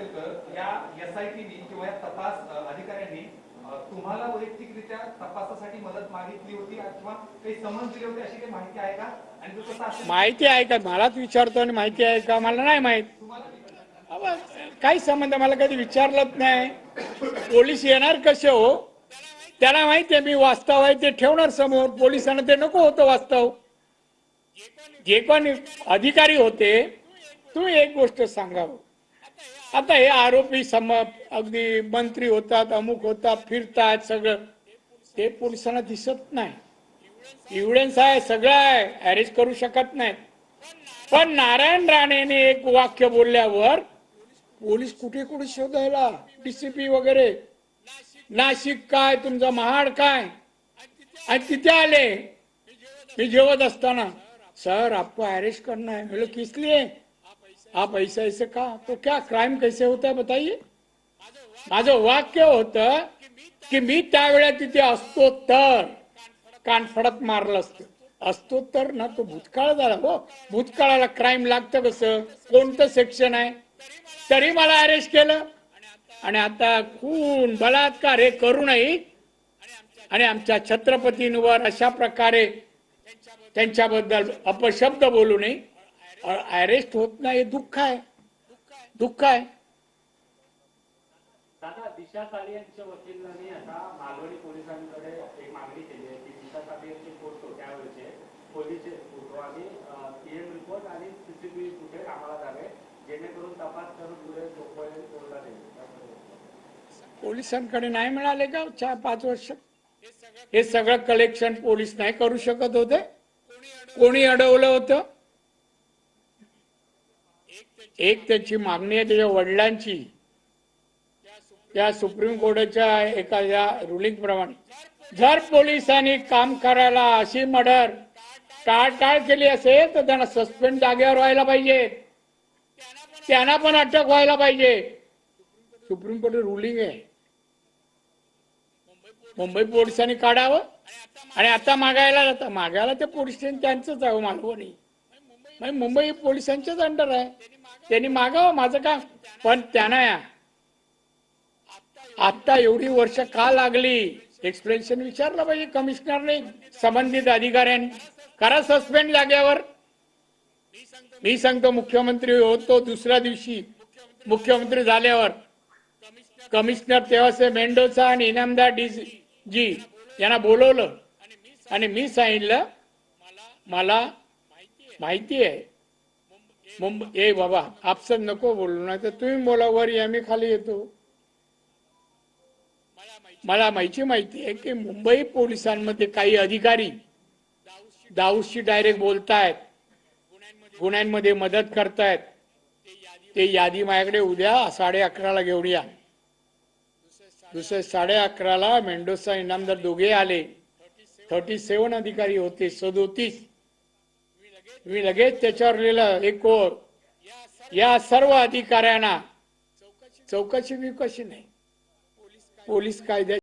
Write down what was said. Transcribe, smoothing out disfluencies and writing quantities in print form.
असेल तर या एसआयटीनी किंवा या तपास अधिकाऱ्यांनी तुम्हाला वैयक्तिकरित्या तपासासाठी मदत मागितली होती अथवा काही समन्स दिले होते अशी काही माहिती आहे का? आणि तो तसा असेल माहिती आहे का? मलाच विचारतो आणि माहिती आहे का? मला नाही माहित. काही संबंध, मला कधी विचारलंच नाही. पोलीस येणार कसे हो? त्याला माहिती आहे मी वास्तव आहे ते ठेवणार समोर. पोलिसांना ते नको होतं वास्तव. जे पण अधिकारी होते, तुम्ही एक गोष्ट सांगावं. आता हे आरोपी अगदी मंत्री होतात, अमुक होतात, फिरतात, सगळं ते पोलिसांना दिसत नाही. एव्हिडन्स आहे, सगळं आहे, अरेस्ट करू शकत नाही. पण नारायण राणेने एक वाक्य बोलल्यावर पोलीस कुठे कुठे शोधायला, डीसीपी वगैरे, नाशिक काय, तुमचा महाड काय, आणि तिथे आले. मी जेवत असताना, सर आपको अरेस्ट करना है. बोले किस लिए? आप ऐसा ऐसे का? तो क्या क्राइम कैसे होता है बताइए. माझं वाक्य होतं की मी त्यावेळेला तिथे असतो तर कानफडत मारलं असतो तर ना, तो भूतकाळ झाला हो. भूतकाळाला क्राईम लागतं कसं? कोणतं सेक्शन आहे? तरी मला अरेस्ट केलं. आणि आता खून बलात्कार हे करू नये आणि आमच्या छत्रपतींवर अशा प्रकारे त्यांच्याबद्दल अपशब्द बोलू नये, अरेस्ट होत नाही. दुःख आहे, दुःख आहे. दादा, दिशा साली यांच्या वकिलांनी आता मालवणी पोलिसांकडे एक मागणी केली आहे की दिशा साली यांचे फोटो, त्यावेळेचे पोलीसचे फोटो आणि पीएम रिपोर्ट आणि सीसीटीव्ही फुटेज आम्हाला द्यावे, जेणेकरून तपास करून पुढे सोपवले कोर्टात येईल. पोलिसांकडे नाही मिळाले का 4-5 वर्ष? हे सगळं कलेक्शन पोलीस नाही करू शकत होते? कोणी अडवलं होतं? एक त्याची मागणी आहे त्याच्या वडिलांची, त्या सुप्रीम कोर्टाच्या एका या रुलिंग प्रमाणे जर पोलिसांनी काम करायला अशी मर्डर टाळटाळ केली असेल तर त्यांना सस्पेंड जागेवर व्हायला पाहिजे, त्यांना पण अटक व्हायला पाहिजे. सुप्रीम कोर्ट रुलिंग आहे. मुंबई पोलिसांनी काढावं आणि आता मागायला ते पोलीस स्टेशन त्यांचंच आहे मालवणी. मुंबई पोलिसांच्याच अंडर आहे. त्यांनी मागावं, माझं काम. पण त्यांना आता एवढी वर्ष का लागली एक्सप्लेनेशन विचारलं पाहिजे कमिशनरने, संबंधित अधिकाऱ्यांनी. करा सस्पेंड जाग्यावर. मी सांगतो, मुख्यमंत्री होतो दुसऱ्या दिवशी, मुख्यमंत्री झाल्यावर कमिशनर तेव्हाचे मेंडोसा आणि इनामदार जी यांना बोलवलं आणि मी सांगितलं मला माहिती आहे मुंबई, बाबा आपसन नको बोलू, नाही तर तुम्ही बोला, वर या, मी खाली येतो. मला माहिती आहे की मुंबई पोलिसांमध्ये काही अधिकारी दाऊदशी डायरेक्ट बोलतायत, गुन्ह्यांमध्ये मदत करतायत. ते यादी माझ्याकडे उद्या 11:30ला घेऊन या. दुसरे 11:30ला मेंडोसा इनामदार दोघे आले. 37 अधिकारी होते, 37. मी लगेच त्याच्यावर लिहिलं एक ओळ, या सर्व अधिकाऱ्यांना चौकशी नाही, पोलीस कायद्या